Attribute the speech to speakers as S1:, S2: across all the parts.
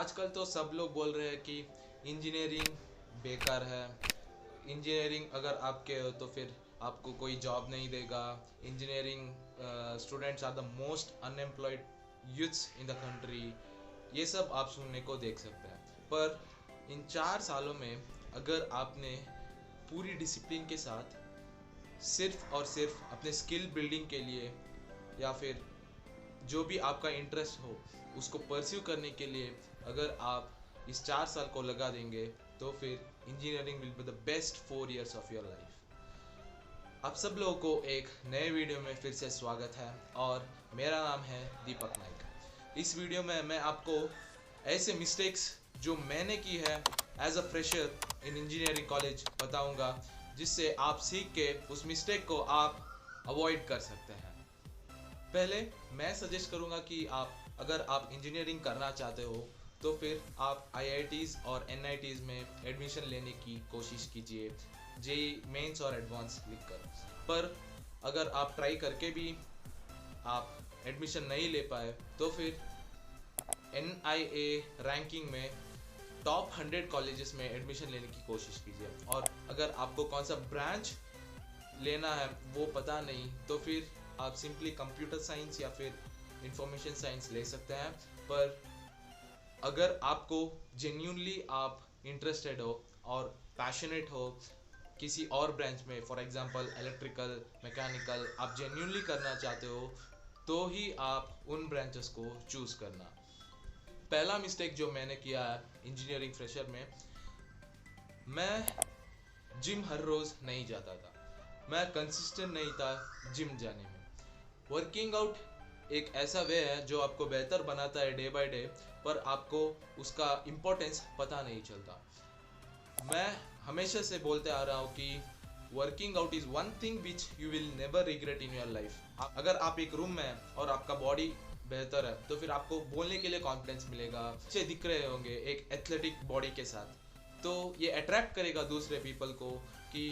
S1: आजकल तो सब लोग बोल रहे हैं कि इंजीनियरिंग बेकार है। इंजीनियरिंग अगर आपके हो तो फिर आपको कोई जॉब नहीं देगा। Engineering students are the most unemployed youths in the country. ये सब आप सुनने को देख सकते हैं। पर इन 4 सालों में अगर आपने पूरी डिसिप्लिन के साथ सिर्फ और सिर्फ अपने स्किल बिल्डिंग के लिए या फिर जो भी आपका इंटरेस्ट हो उसको परस्यू करने के लिए अगर आप इस 4 साल को लगा देंगे तो फिर engineering will be the best 4 years of your life. आप सब लोगों को एक नए वीडियो में फिर से स्वागत है और मेरा नाम है दीपक नाइक। इस वीडियो में मैं आपको ऐसे मिस्टेक्स जो मैंने की है as a fresher in engineering college बताऊंगा, जिससे आप सीख के उस मिस्टेक को आप अवॉइड कर सकते हैं। पहले मैं सजेस्ट करूंगा कि अगर आप इंजीनियरिंग करना चाहते हो तो फिर आप IITs और NITs में एडमिशन लेने की कोशिश कीजिए, JEE मेंस और एडवांस लिखकर। पर अगर आप ट्राई करके भी आप एडमिशन नहीं ले पाए तो फिर NIA रैंकिंग में टॉप 100 कॉलेजेस में एडमिशन लेने की कोशिश कीजिए। और अगर आपको कौन सा ब्रांच लेना है वो पता नहीं तो फिर आप सिंपली कंप्यूटर साइंस या फिर इंफॉर्मेशन साइंस ले सकते हैं। पर अगर आपको जेन्यूनली आप इंटरेस्टेड हो और पैशनेट हो किसी और ब्रांच में, फॉर एग्जांपल इलेक्ट्रिकल, मैकेनिकल, आप जेन्यूनली करना चाहते हो तो ही आप उन ब्रांचेस को चूज़ करना। पहला मिस्टेक जो मैंने किया है इंजीनियरिंग फ्रेशर में, मैं जिम हर रोज़ नहीं जाता था। मैं कंसिस्टेंट नहीं था जिम जाने में। वर्किंग आउट एक ऐसा वे है जो आपको बेहतर बनाता है डे बाय डे, पर आपको उसका इम्पोर्टेंस पता नहीं चलता। मैं हमेशा से बोलते आ रहा हूँ कि working out is one thing which you will never regret in your life. अगर आप एक रूम में हैं और आपका बॉडी बेहतर है तो फिर आपको बोलने के लिए कॉन्फिडेंस मिलेगा, अच्छे दिख रहे होंगे एक एथलेटिक बॉडी के साथ, तो ये अट्रैक्ट करेगा दूसरे पीपल को कि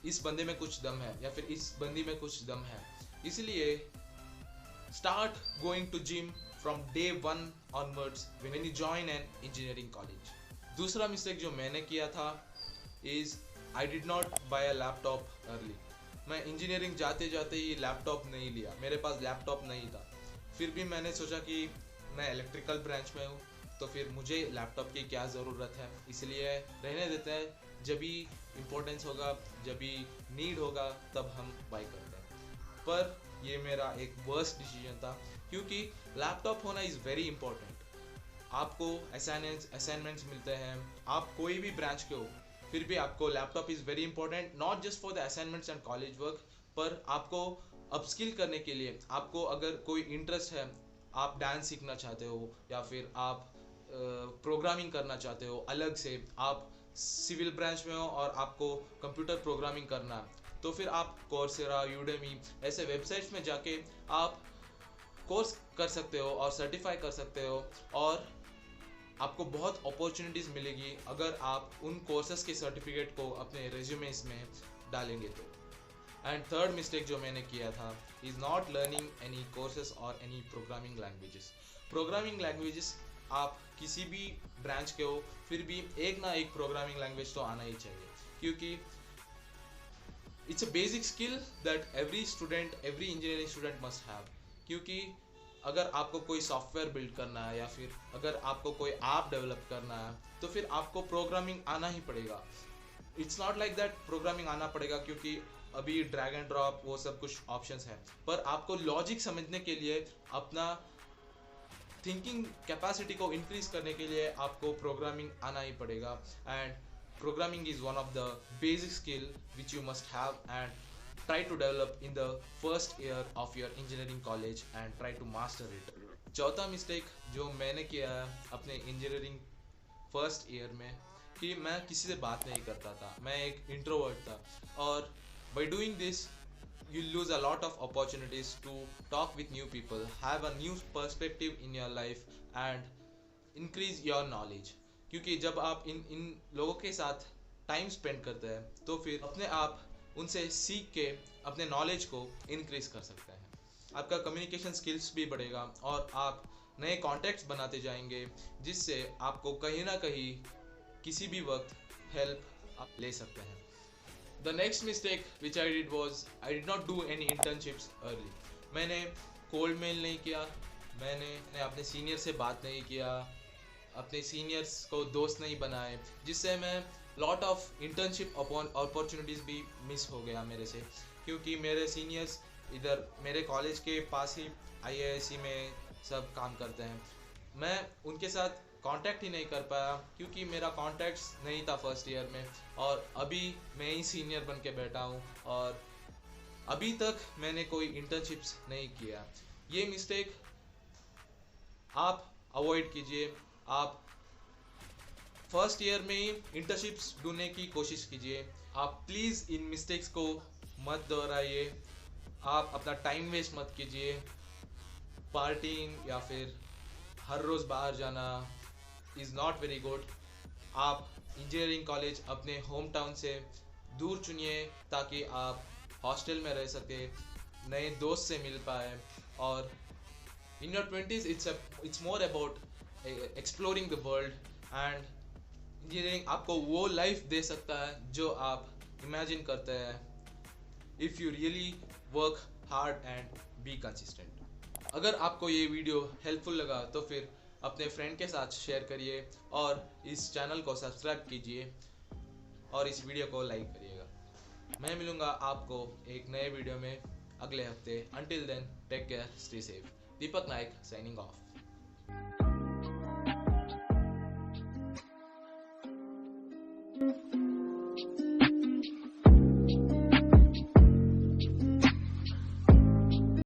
S1: इस बंदे में कुछ दम है या फिर इस बंदी में कुछ दम है। इसलिए start going to gym from day 1 onwards when you join an engineering college. दूसरा मिस्टेक जो मैंने किया था is I did not buy a laptop early. मैं इंजीनियरिंग जाते जाते ही लैपटॉप नहीं लिया, मेरे पास लैपटॉप नहीं था। फिर भी मैंने सोचा कि मैं इलेक्ट्रिकल ब्रांच में हूँ तो फिर मुझे लैपटॉप की क्या ज़रूरत है, इसलिए रहने देते हैं, जब भी इम्पोर्टेंस होगा, जब भी नीड होगा तब हम बाय करते हैं। पर ये मेरा एक वर्स्ट डिसीजन था क्योंकि लैपटॉप होना इज़ वेरी इंपॉर्टेंट। आपको असाइनमेंट्स मिलते हैं, आप कोई भी ब्रांच के हो फिर भी आपको laptop is very important, not just for the assignments and college work, पर आपको अपस्किल करने के लिए। आपको अगर कोई इंटरेस्ट है, आप डांस सीखना चाहते हो या फिर आप प्रोग्रामिंग करना चाहते हो, अलग से आप सिविल ब्रांच में हो और आपको कंप्यूटर प्रोग्रामिंग करना है, तो फिर आप कोर्सेरा, यूडेमी ऐसे वेबसाइट्स में जाके आप कोर्स कर सकते हो और सर्टिफाई कर सकते हो और आपको बहुत अपॉर्चुनिटीज़ मिलेगी अगर आप उन कोर्सेस के सर्टिफिकेट को अपने रेज्यूमेस में डालेंगे तो। एंड थर्ड मिस्टेक जो मैंने किया था is not learning any courses और any programming languages. Programming languages आप किसी भी ब्रांच के हो फिर भी एक ना एक प्रोग्रामिंग लैंग्वेज तो आना ही चाहिए, क्योंकि it's a basic skill that every student, every engineering student must have. क्योंकि अगर आपको कोई सॉफ्टवेयर बिल्ड करना है या फिर अगर आपको कोई ऐप डेवलप करना है तो फिर आपको प्रोग्रामिंग आना ही पड़ेगा। It's not like that programming आना पड़ेगा क्योंकि अभी ड्रैग एंड ड्रॉप वो सब कुछ ऑप्शंस हैं, पर आपको लॉजिक समझने के लिए, अपना थिंकिंग कैपेसिटी को इंक्रीज करने के लिए आपको प्रोग्रामिंग आना ही पड़ेगा। And programming is one of the basic skill which you must have and try to develop in the first year of your engineering college and try to master it. चौथा mistake जो मैंने किया है अपने engineering first year में कि मैं किसी से बात नहीं करता था, मैं एक इंट्रोवर्ट था। और by doing this you lose a lot of opportunities to talk with new people, have a new perspective in your life and increase your knowledge। क्योंकि जब आप इन लोगों के साथ टाइम स्पेंड करते हैं तो फिर अपने आप उनसे सीख के अपने नॉलेज को इंक्रीज कर सकते हैं। आपका कम्युनिकेशन स्किल्स भी बढ़ेगा और आप नए कॉन्टैक्ट्स बनाते जाएंगे, जिससे आपको कहीं ना कहीं किसी भी वक्त हेल्प आप ले सकते हैं। The next mistake which I did was I did not do any internships early. मैंने कोल्ड मेल नहीं किया, मैंने अपने सीनियर से बात नहीं किया, अपने सीनियर्स को दोस्त नहीं बनाए, जिससे मैं लॉट ऑफ इंटर्नशिप अपॉर्चुनिटीज़ भी मिस हो गया मेरे से, क्योंकि मेरे सीनियर्स इधर मेरे कॉलेज के पास ही आईआईएससी में सब काम करते हैं। मैं उनके साथ कांटेक्ट ही नहीं कर पाया क्योंकि मेरा कॉन्टैक्ट्स नहीं था फर्स्ट ईयर में, और अभी मैं ही सीनियर बन के बैठा हूँ और अभी तक मैंने कोई इंटर्नशिप्स नहीं किया। ये मिस्टेक आप अवॉइड कीजिए। आप फर्स्ट ईयर में ही इंटर्नशिप्स ढूंढने की कोशिश कीजिए। आप प्लीज़ इन मिस्टेक्स को मत दोहराइए। आप अपना टाइम वेस्ट मत कीजिए। पार्टिंग या फिर हर रोज़ बाहर जाना इज़ नॉट वेरी गुड। आप इंजीनियरिंग कॉलेज अपने होम टाउन से दूर चुनिए ताकि आप हॉस्टल में रह सके, नए दोस्त से मिल पाए। और in your 20s it's more about exploring the world, and engineering आपको वो लाइफ दे सकता है जो आप इमेजिन करते हैं, if you really work hard and be consistent. अगर आपको ये वीडियो हेल्पफुल लगा तो फिर अपने फ्रेंड के साथ शेयर करिए और इस चैनल को सब्सक्राइब कीजिए और इस वीडियो को लाइक करिएगा। मैं मिलूँगा आपको एक नए वीडियो में अगले हफ्ते। Until then take care, stay safe. Deepak Naik signing of.